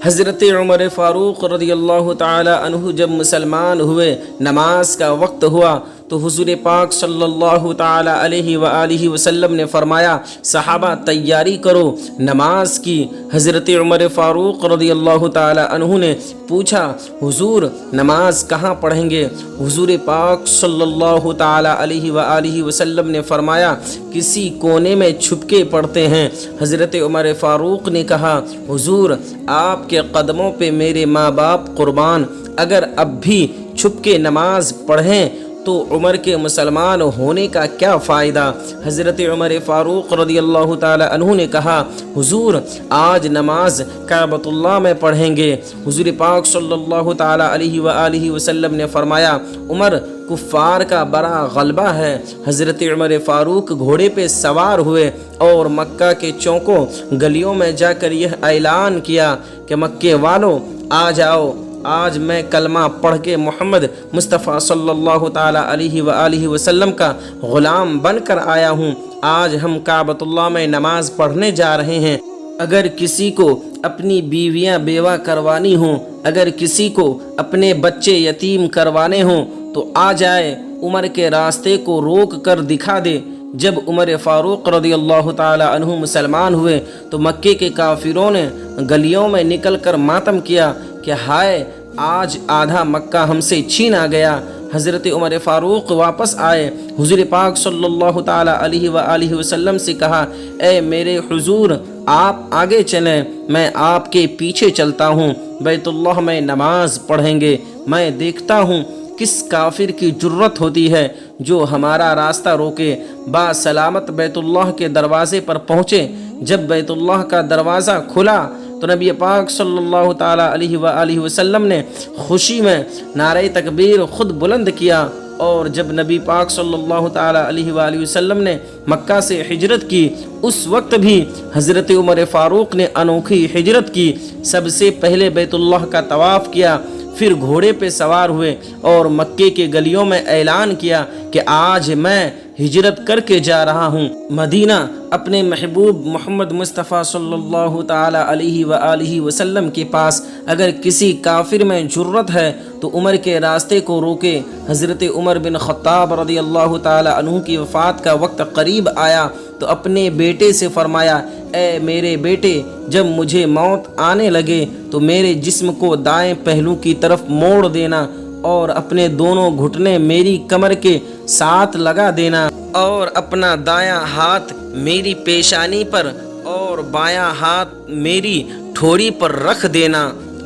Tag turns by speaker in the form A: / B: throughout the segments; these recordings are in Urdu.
A: حضرت عمر فاروق رضی اللہ تعالی عنہ جب مسلمان ہوئے، نماز کا وقت ہوا تو حضور پاک صلی اللہ تعالی علیہ وآلہ وسلم نے فرمایا صحابہ تیاری کرو نماز کی۔ حضرت عمر فاروق رضی اللہ تعالی عنہ نے پوچھا حضور نماز کہاں پڑھیں گے؟ حضور پاک صلی اللہ تعالی علیہ وآلہ وسلم نے فرمایا کسی کونے میں چھپ کے پڑھتے ہیں۔ حضرت عمر فاروق نے کہا حضور آپ کے قدموں پہ میرے ماں باپ قربان، اگر اب بھی چھپ کے نماز پڑھیں تو عمر کے مسلمان ہونے کا کیا فائدہ؟ حضرت عمر فاروق رضی اللہ تعالی عنہ نے کہا حضور آج نماز کعبۃ اللہ میں پڑھیں گے۔ حضور پاک صلی اللہ تعالی علیہ وآلہ وسلم نے فرمایا عمر کفار کا بڑا غلبہ ہے۔ حضرت عمر فاروق گھوڑے پہ سوار ہوئے اور مکہ کے چوکوں گلیوں میں جا کر یہ اعلان کیا کہ مکے والوں آ جاؤ، آج میں کلمہ پڑھ کے محمد مصطفیٰ صلی اللہ تعالی علیہ وآلہ وسلم کا غلام بن کر آیا ہوں۔ آج ہم کعبۃ اللہ میں نماز پڑھنے جا رہے ہیں۔ اگر کسی کو اپنی بیویاں بیوہ کروانی ہوں، اگر کسی کو اپنے بچے یتیم کروانے ہوں تو آ جائے، عمر کے راستے کو روک کر دکھا دے۔ جب عمر فاروق رضی اللہ تعالی عنہ مسلمان ہوئے تو مکے کے کافروں نے گلیوں میں نکل کر ماتم کیا کہ ہائے آج آدھا مکہ ہم سے چھینا گیا۔ حضرت عمر فاروق واپس آئے، حضور پاک صلی اللہ تعالی علیہ وآلہ وسلم سے کہا اے میرے حضور آپ آگے چلیں، میں آپ کے پیچھے چلتا ہوں، بیت اللہ میں نماز پڑھیں گے۔ میں دیکھتا ہوں کس کافر کی جرت ہوتی ہے جو ہمارا راستہ روکے۔ با سلامت بیت اللہ کے دروازے پر پہنچے۔ جب بیت اللہ کا دروازہ کھلا تو نبی پاک صلی اللہ تعالی علیہ وآلہ وسلم نے خوشی میں نعرہ تکبیر خود بلند کیا، اور جب نبی پاک صلی اللہ تعالی علیہ وآلہ وسلم نے مکہ سے ہجرت کی اس وقت بھی حضرت عمر فاروق نے انوکھی ہجرت کی۔ سب سے پہلے بیت اللہ کا طواف کیا، پھر گھوڑے پہ سوار ہوئے اور مکے کے گلیوں میں اعلان کیا کہ آج میں ہجرت کر کے جا رہا ہوں مدینہ اپنے محبوب محمد مصطفیٰ صلی اللہ تعالی علیہ وآلہ وسلم کے پاس۔ اگر کسی کافر میں جرت ہے تو عمر کے راستے کو روکے۔ حضرت عمر بن خطاب رضی اللہ تعالی عنہ کی وفات کا وقت قریب آیا تو اپنے بیٹے سے فرمایا اے میرے بیٹے جب مجھے موت آنے لگے تو میرے جسم کو دائیں پہلو کی طرف موڑ دینا اور اپنے دونوں گھٹنے میری کمر کے ساتھ لگا دینا، اور اپنا دایاں ہاتھ میری پیشانی پر اور بایاں ہاتھ میری ٹھوڑی پر رکھ دینا،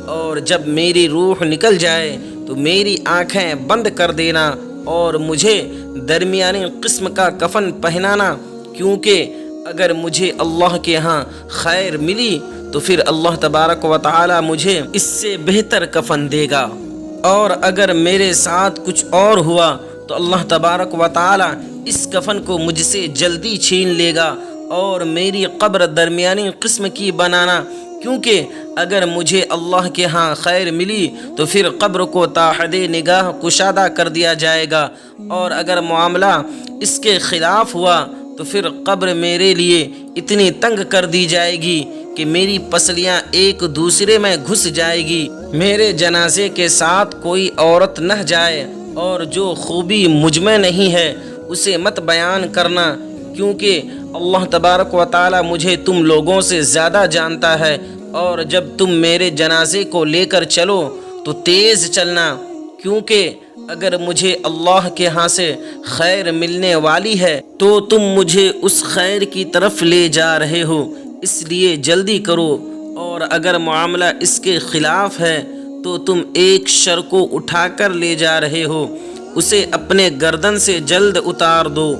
A: اور جب میری روح نکل جائے تو میری آنکھیں بند کر دینا اور مجھے درمیانی قسم کا کفن پہنانا، کیونکہ اگر مجھے اللہ کے ہاں خیر ملی تو پھر اللہ تبارک و تعالی مجھے اس سے بہتر کفن دے گا، اور اگر میرے ساتھ کچھ اور ہوا تو اللہ تبارک و تعالی اس کفن کو مجھ سے جلدی چھین لے گا اور میری قبر درمیانی قسم کی بنانا، کیونکہ اگر مجھے اللہ کے ہاں خیر ملی تو پھر قبر کو تا حد نگاہ کشادہ کر دیا جائے گا، اور اگر معاملہ اس کے خلاف ہوا تو پھر قبر میرے لیے اتنی تنگ کر دی جائے گی کہ میری پسلیاں ایک دوسرے میں گھس جائے گی۔ میرے جنازے کے ساتھ کوئی عورت نہ جائے، اور جو خوبی مجھ میں نہیں ہے اسے مت بیان کرنا، کیونکہ اللہ تبارک و تعالی مجھے تم لوگوں سے زیادہ جانتا ہے، اور جب تم میرے جنازے کو لے کر چلو تو تیز چلنا، کیونکہ اگر مجھے اللہ کے ہاں سے خیر ملنے والی ہے تو تم مجھے اس خیر کی طرف لے جا رہے ہو، اس لیے جلدی کرو، اور اگر معاملہ اس کے خلاف ہے تو تم ایک شر کو اٹھا کر لے جا رہے ہو، اسے اپنے گردن سے جلد اتار دو۔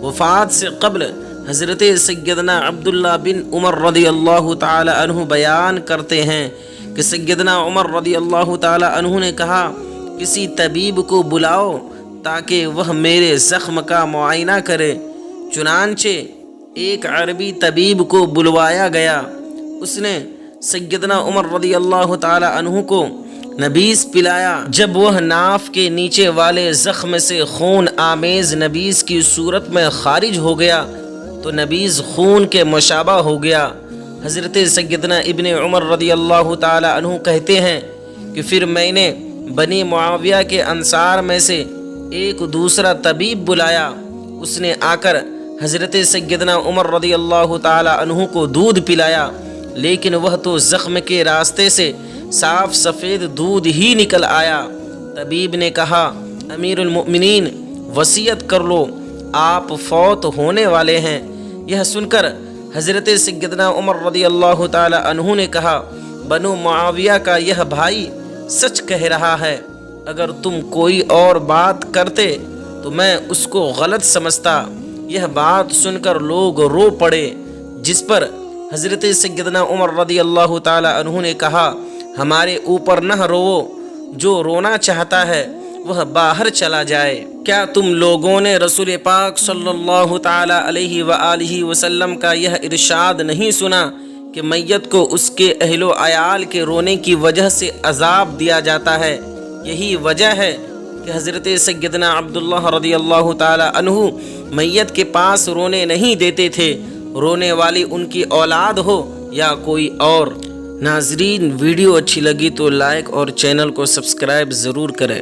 A: وفات سے قبل حضرت سیدنا عبداللہ بن عمر رضی اللہ تعالی عنہ بیان کرتے ہیں کہ سیدنا عمر رضی اللہ تعالی عنہ نے کہا کسی طبیب کو بلاؤ تاکہ وہ میرے زخم کا معائنہ کرے۔ چنانچہ ایک عربی طبیب کو بلوایا گیا، اس نے سیدنا عمر رضی اللہ تعالی عنہ کو نبیذ پلایا۔ جب وہ ناف کے نیچے والے زخم سے خون آمیز نبیذ کی صورت میں خارج ہو گیا تو نبیذ خون کے مشابہ ہو گیا۔ حضرت سیدنا ابن عمر رضی اللہ تعالی عنہ کہتے ہیں کہ پھر میں نے بنی معاویہ کے انصار میں سے ایک دوسرا طبیب بلایا. اس نے آ کر حضرت سیدنا عمر رضی اللہ تعالی عنہ کو دودھ پلایا، لیکن وہ تو زخم کے راستے سے صاف سفید دودھ ہی نکل آیا. طبیب نے کہا، امیر المؤمنین وصیت کر لو، آپ فوت ہونے والے ہیں. یہ سن کر حضرت سیدنا عمر رضی اللہ تعالی عنہ نے کہا، بنو معاویہ کا یہ بھائی سچ کہہ رہا ہے. اگر تم کوئی اور بات کرتے تو میں اس کو غلط سمجھتا. یہ بات سن کر لوگ رو پڑے، جس پر حضرت سیدنا عمر رضی اللہ تعالی عنہ نے کہا، ہمارے اوپر نہ رو، جو رونا چاہتا ہے وہ باہر چلا جائے. کیا تم لوگوں نے رسول پاک صلی اللہ تعالی علیہ وآلہ وسلم کا یہ ارشاد نہیں سنا کہ میت کو اس کے اہل و عیال کے رونے کی وجہ سے عذاب دیا جاتا ہے؟ یہی وجہ ہے کہ حضرت سیدنا عبداللہ رضی اللہ تعالی عنہ میت کے پاس رونے نہیں دیتے تھے، رونے والی ان کی اولاد ہو یا کوئی اور. ناظرین، ویڈیو اچھی لگی تو لائک اور چینل کو سبسکرائب ضرور کریں.